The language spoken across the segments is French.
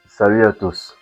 Salut à tous,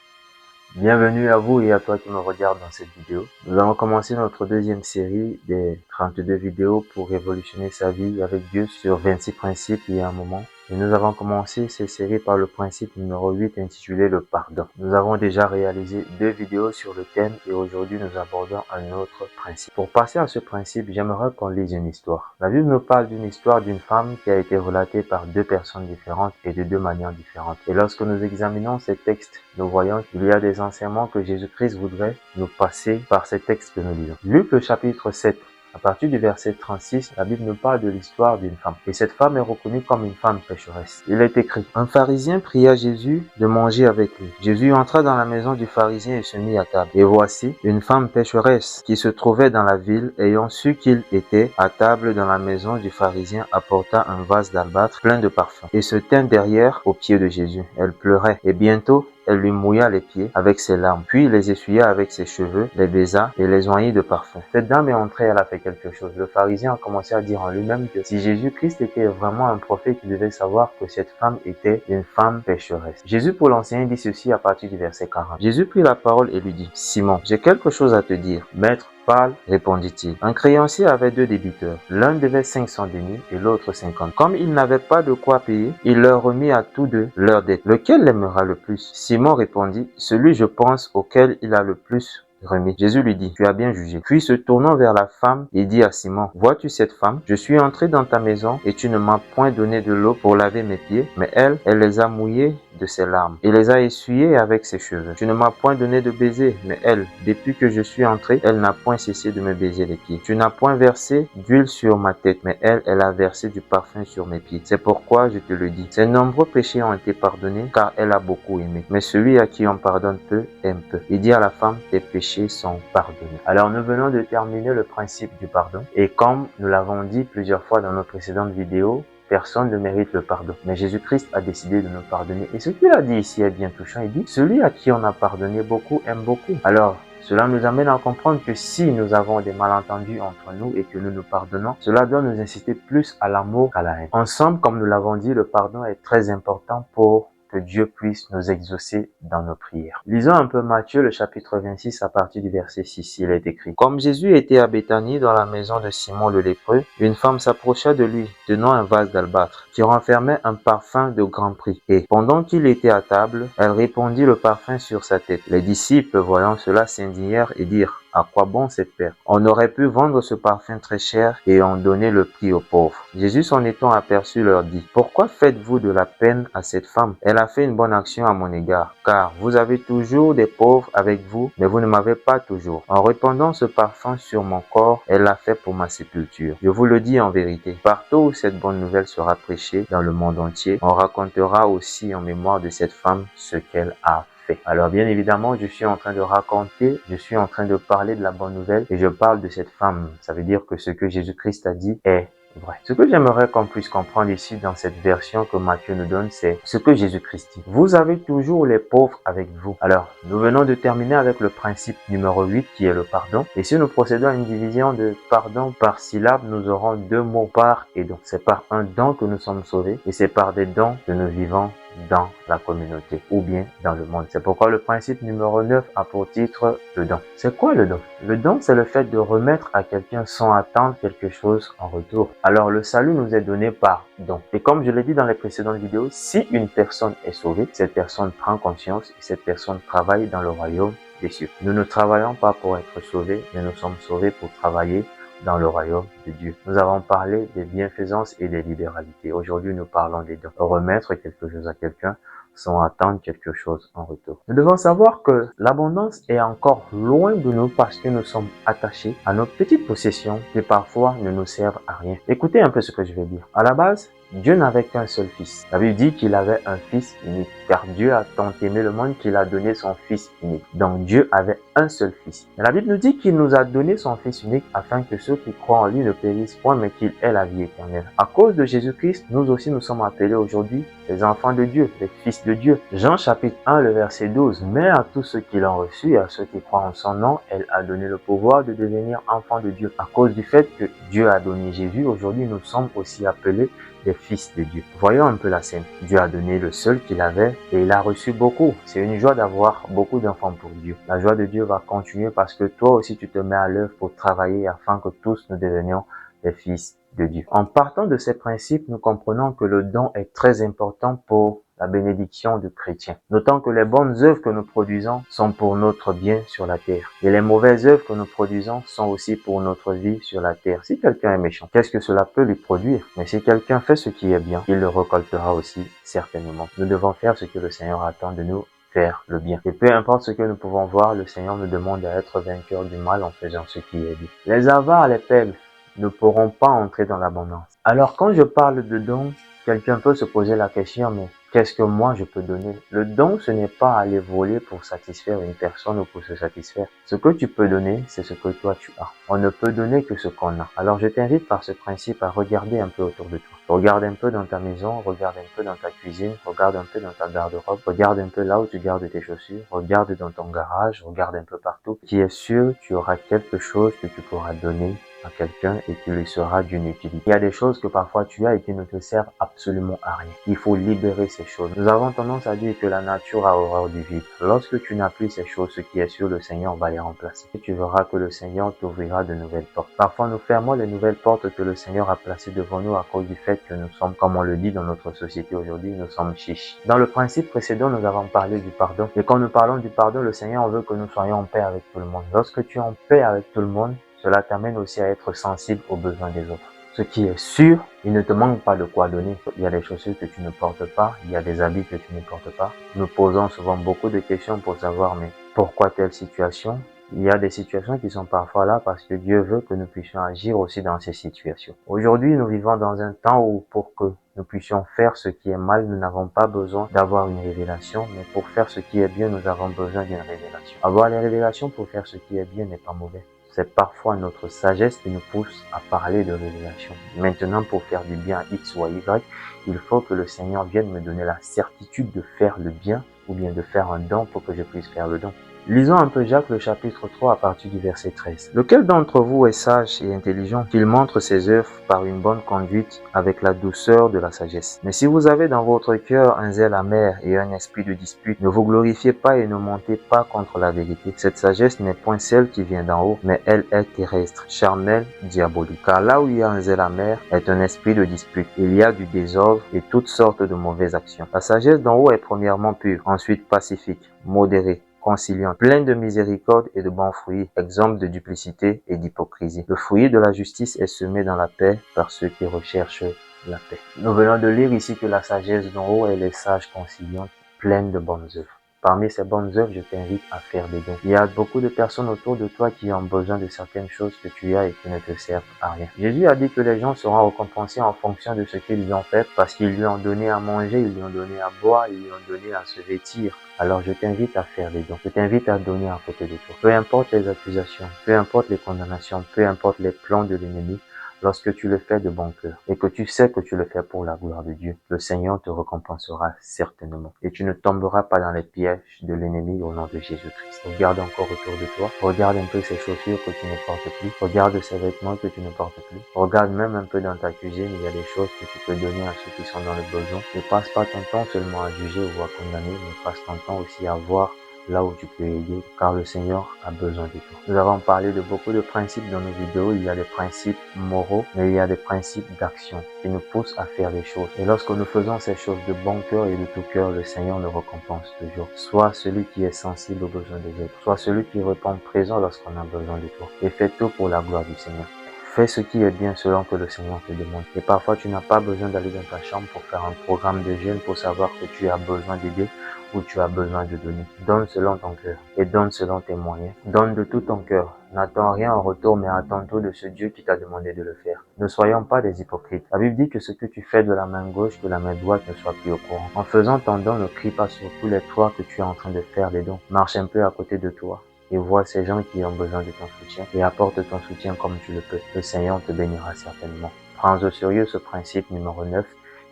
bienvenue à vous et à toi qui me regarde dans cette vidéo. Nous allons commencer notre deuxième série des 32 vidéos pour révolutionner sa vie avec Dieu sur 26 principes il y a un moment. Et nous avons commencé cette série par le principe numéro 8 intitulé le pardon. Nous avons déjà réalisé 2 vidéos sur le thème et aujourd'hui nous abordons un autre principe. Pour passer à ce principe, j'aimerais qu'on lise une histoire. La Bible nous parle d'une histoire d'une femme qui a été relatée par 2 personnes différentes et de 2 manières différentes. Et lorsque nous examinons ces textes, nous voyons qu'il y a des enseignements que Jésus-Christ voudrait nous passer par ces textes que nous lisons. Luc le chapitre 7. À partir du verset 36, la Bible nous parle de l'histoire d'une femme. Et cette femme est reconnue comme une femme pécheresse. Il est écrit: un pharisien pria Jésus de manger avec lui. Jésus entra dans la maison du pharisien et se mit à table. Et voici, une femme pécheresse qui se trouvait dans la ville, ayant su qu'il était à table dans la maison du pharisien, apporta un vase d'albâtre plein de parfums et se tint derrière aux pieds de Jésus. Elle pleurait et bientôt elle lui mouilla les pieds avec ses larmes, puis les essuya avec ses cheveux, les baisa et les oignit de parfum. Cette dame est entrée, elle a fait quelque chose. Le pharisien a commencé à dire en lui-même que si Jésus-Christ était vraiment un prophète, il devait savoir que cette femme était une femme pécheresse. Jésus, pour l'enseigner, dit ceci à partir du verset 40. Jésus prit la parole et lui dit: Simon, j'ai quelque chose à te dire. Maître, parle, répondit-il. Un créancier avait 2 débiteurs. L'un devait 500 deniers et l'autre 50. Comme il n'avait pas de quoi payer, il leur remit à tous 2 leur dette. Lequel l'aimera le plus? Simon répondit: celui, je pense, auquel il a le plus remis. Jésus lui dit: tu as bien jugé. Puis se tournant vers la femme, il dit à Simon: vois-tu cette femme? Je suis entré dans ta maison et tu ne m'as point donné de l'eau pour laver mes pieds, mais elle les a mouillés de ses larmes et les a essuyés avec ses cheveux. Tu ne m'as point donné de baiser, mais elle, depuis que je suis entré, elle n'a point cessé de me baiser les pieds. Tu n'as point versé d'huile sur ma tête, mais elle a versé du parfum sur mes pieds. C'est pourquoi je te le dis, ses nombreux péchés ont été pardonnés, car elle a beaucoup aimé. Mais celui à qui on pardonne peu, aime peu. Il dit à la femme: tes péchés sont pardonnés. Alors nous venons de terminer le principe du pardon, et comme nous l'avons dit plusieurs fois dans nos précédentes vidéos, personne ne mérite le pardon. Mais Jésus-Christ a décidé de nous pardonner. Et ce qu'il a dit ici est bien touchant. Il dit: celui à qui on a pardonné beaucoup aime beaucoup. Alors, cela nous amène à comprendre que si nous avons des malentendus entre nous et que nous nous pardonnons, cela doit nous inciter plus à l'amour qu'à la haine. Ensemble, comme nous l'avons dit, le pardon est très important pour que Dieu puisse nous exaucer dans nos prières. Lisons un peu Matthieu, le chapitre 26, à partir du verset 6. Il est écrit: comme Jésus était à Béthanie, dans la maison de Simon le lépreux, une femme s'approcha de lui, tenant un vase d'albâtre, qui renfermait un parfum de grand prix. Et, pendant qu'il était à table, elle répandit le parfum sur sa tête. Les disciples, voyant cela, s'indignèrent et dirent: à quoi bon cette perte? On aurait pu vendre ce parfum très cher et en donner le prix aux pauvres. Jésus, s'en étant aperçu, leur dit: pourquoi faites-vous de la peine à cette femme? Elle a fait une bonne action à mon égard, car vous avez toujours des pauvres avec vous, mais vous ne m'avez pas toujours. En répandant ce parfum sur mon corps, elle l'a fait pour ma sépulture. Je vous le dis en vérité, partout où cette bonne nouvelle sera prêchée dans le monde entier, on racontera aussi en mémoire de cette femme ce qu'elle a fait. Alors bien évidemment, je suis en train de raconter, je suis en train de parler de la bonne nouvelle et je parle de cette femme. Ça veut dire que ce que Jésus-Christ a dit est vrai. Ce que j'aimerais qu'on puisse comprendre ici dans cette version que Matthieu nous donne, c'est ce que Jésus-Christ dit: vous avez toujours les pauvres avec vous. Alors, nous venons de terminer avec le principe numéro 8 qui est le pardon. Et si nous procédons à une division de pardon par syllabe, nous aurons 2 mots: par et don. C'est par un don que nous sommes sauvés et c'est par des dons que nous vivons dans la communauté ou bien dans le monde. C'est pourquoi le principe numéro 9 a pour titre le don. C'est quoi le don? Le don, c'est le fait de remettre à quelqu'un sans attendre quelque chose en retour. Alors le salut nous est donné par don. Et comme je l'ai dit dans les précédentes vidéos, si une personne est sauvée, cette personne prend conscience et cette personne travaille dans le royaume des cieux. Nous ne travaillons pas pour être sauvés, mais nous sommes sauvés pour travailler dans le royaume de Dieu. Nous avons parlé des bienfaisances et des libéralités. Aujourd'hui, nous parlons des dons. Remettre quelque chose à quelqu'un sans attendre quelque chose en retour. Nous devons savoir que l'abondance est encore loin de nous parce que nous sommes attachés à nos petites possessions qui parfois ne nous servent à rien. Écoutez un peu ce que je vais dire. À la base, Dieu n'avait qu'un seul fils. La Bible dit qu'il avait un fils unique, car Dieu a tant aimé le monde qu'il a donné son fils unique. Donc Dieu avait un seul fils. Et la Bible nous dit qu'il nous a donné son fils unique afin que ceux qui croient en lui ne périssent point, mais qu'ils aient la vie éternelle. À cause de Jésus-Christ, nous aussi nous sommes appelés aujourd'hui les enfants de Dieu, les fils de Dieu. Jean chapitre 1, le verset 12. Mais à tous ceux qui l'ont reçu et à ceux qui croient en son nom, elle a donné le pouvoir de devenir enfants de Dieu. À cause du fait que Dieu a donné Jésus, aujourd'hui nous sommes aussi appelés les fils de Dieu. Voyons un peu la scène. Dieu a donné le seul qu'il avait et il a reçu beaucoup. C'est une joie d'avoir beaucoup d'enfants pour Dieu. La joie de Dieu va continuer parce que toi aussi tu te mets à l'œuvre pour travailler afin que tous nous devenions les fils de Dieu. En partant de ces principes, nous comprenons que le don est très important pour la bénédiction du chrétien. Notons que les bonnes œuvres que nous produisons sont pour notre bien sur la terre. Et les mauvaises œuvres que nous produisons sont aussi pour notre vie sur la terre. Si quelqu'un est méchant, qu'est-ce que cela peut lui produire? Mais si quelqu'un fait ce qui est bien, il le récoltera aussi certainement. Nous devons faire ce que le Seigneur attend de nous, faire le bien. Et peu importe ce que nous pouvons voir, le Seigneur nous demande à être vainqueurs du mal en faisant ce qui est bien. Les avares, les pègres ne pourront pas entrer dans l'abondance. Alors quand je parle de don, quelqu'un peut se poser la question, mais qu'est-ce que moi je peux donner? Le don, ce n'est pas aller voler pour satisfaire une personne ou pour se satisfaire. Ce que tu peux donner, c'est ce que toi tu as. On ne peut donner que ce qu'on a. Alors je t'invite par ce principe à regarder un peu autour de toi. Regarde un peu dans ta maison, regarde un peu dans ta cuisine, regarde un peu dans ta garde-robe, regarde un peu là où tu gardes tes chaussures, regarde dans ton garage, regarde un peu partout. Qui est sûr, tu auras quelque chose que tu pourras donner à quelqu'un et qui lui sera d'une utilité. Il y a des choses que parfois tu as et qui ne te servent absolument à rien. Il faut libérer ces choses. Nous avons tendance à dire que la nature a horreur du vide. Lorsque tu n'as plus ces choses, ce qui est sûr, le Seigneur va les remplacer. Et tu verras que le Seigneur t'ouvrira de nouvelles portes. Parfois, nous fermons les nouvelles portes que le Seigneur a placées devant nous à cause du fait que nous sommes, comme on le dit dans notre société aujourd'hui, nous sommes chiches. Dans le principe précédent, nous avons parlé du pardon. Et quand nous parlons du pardon, le Seigneur veut que nous soyons en paix avec tout le monde. Lorsque tu es en paix avec tout le monde, cela t'amène aussi à être sensible aux besoins des autres. Ce qui est sûr, il ne te manque pas de quoi donner. Il y a des chaussures que tu ne portes pas, il y a des habits que tu ne portes pas. Nous posons souvent beaucoup de questions pour savoir, mais pourquoi telle situation? Il y a des situations qui sont parfois là parce que Dieu veut que nous puissions agir aussi dans ces situations. Aujourd'hui, nous vivons dans un temps où pour que nous puissions faire ce qui est mal, nous n'avons pas besoin d'avoir une révélation, mais pour faire ce qui est bien, nous avons besoin d'une révélation. Avoir les révélations pour faire ce qui est bien n'est pas mauvais. C'est parfois notre sagesse qui nous pousse à parler de révélation. Maintenant, pour faire du bien à X ou à Y, il faut que le Seigneur vienne me donner la certitude de faire le bien ou bien de faire un don pour que je puisse faire le don. Lisons un peu Jacques le chapitre 3 à partir du verset 13. Lequel d'entre vous est sage et intelligent, qu'il montre ses œuvres par une bonne conduite avec la douceur de la sagesse. Mais si vous avez dans votre cœur un zèle amer et un esprit de dispute, ne vous glorifiez pas et ne montez pas contre la vérité. Cette sagesse n'est point celle qui vient d'en haut, mais elle est terrestre, charnelle, diabolique. Car là où il y a un zèle amer est un esprit de dispute. Il y a du désordre et toutes sortes de mauvaises actions. La sagesse d'en haut est premièrement pure, ensuite pacifique, modérée, conciliant, plein de miséricorde et de bons fruits, exempt de duplicité et d'hypocrisie. Le fruit de la justice est semé dans la paix par ceux qui recherchent la paix. Nous venons de lire ici que la sagesse d'en haut, elle est sage, conciliante, pleine de bonnes œuvres. Parmi ces bonnes œuvres, je t'invite à faire des dons. Il y a beaucoup de personnes autour de toi qui ont besoin de certaines choses que tu as et qui ne te servent à rien. Jésus a dit que les gens seront récompensés en fonction de ce qu'ils lui ont fait parce qu'ils lui ont donné à manger, ils lui ont donné à boire, ils lui ont donné à se vêtir. Alors je t'invite à faire des dons. Je t'invite à donner à côté de toi. Peu importe les accusations, peu importe les condamnations, peu importe les plans de l'ennemi, lorsque tu le fais de bon cœur et que tu sais que tu le fais pour la gloire de Dieu, le Seigneur te récompensera certainement et tu ne tomberas pas dans les pièges de l'ennemi au nom de Jésus-Christ. Regarde encore autour de toi, regarde un peu ces chaussures que tu ne portes plus, regarde ces vêtements que tu ne portes plus, regarde même un peu dans ta cuisine, il y a des choses que tu peux donner à ceux qui sont dans le besoin. Ne passe pas ton temps seulement à juger ou à condamner, mais passe ton temps aussi à voir là où tu peux aider, car le Seigneur a besoin de toi. Nous avons parlé de beaucoup de principes dans nos vidéos. Il y a des principes moraux, mais il y a des principes d'action qui nous poussent à faire des choses. Et lorsque nous faisons ces choses de bon cœur et de tout cœur, le Seigneur nous récompense toujours. Soit celui qui est sensible aux besoins des autres, soit celui qui répond présent lorsqu'on a besoin de toi. Et fais tout pour la gloire du Seigneur. Fais ce qui est bien selon que le Seigneur te demande. Et parfois, tu n'as pas besoin d'aller dans ta chambre pour faire un programme de jeûne pour savoir que tu as besoin d'aider où tu as besoin de donner. Donne selon ton cœur et donne selon tes moyens. Donne de tout ton cœur. N'attends rien en retour, mais attends tout de ce Dieu qui t'a demandé de le faire. Ne soyons pas des hypocrites. La Bible dit que ce que tu fais de la main gauche, que la main droite ne soit plus au courant. En faisant ton don, ne crie pas sur tous les toits que tu es en train de faire des dons. Marche un peu à côté de toi et vois ces gens qui ont besoin de ton soutien et apporte ton soutien comme tu le peux. Le Seigneur te bénira certainement. Prends au sérieux ce principe numéro 9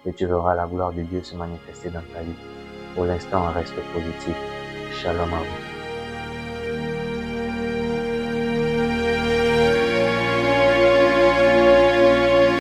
et tu verras la gloire de Dieu se manifester dans ta vie. Pour l'instant, reste positif. Shalom à vous.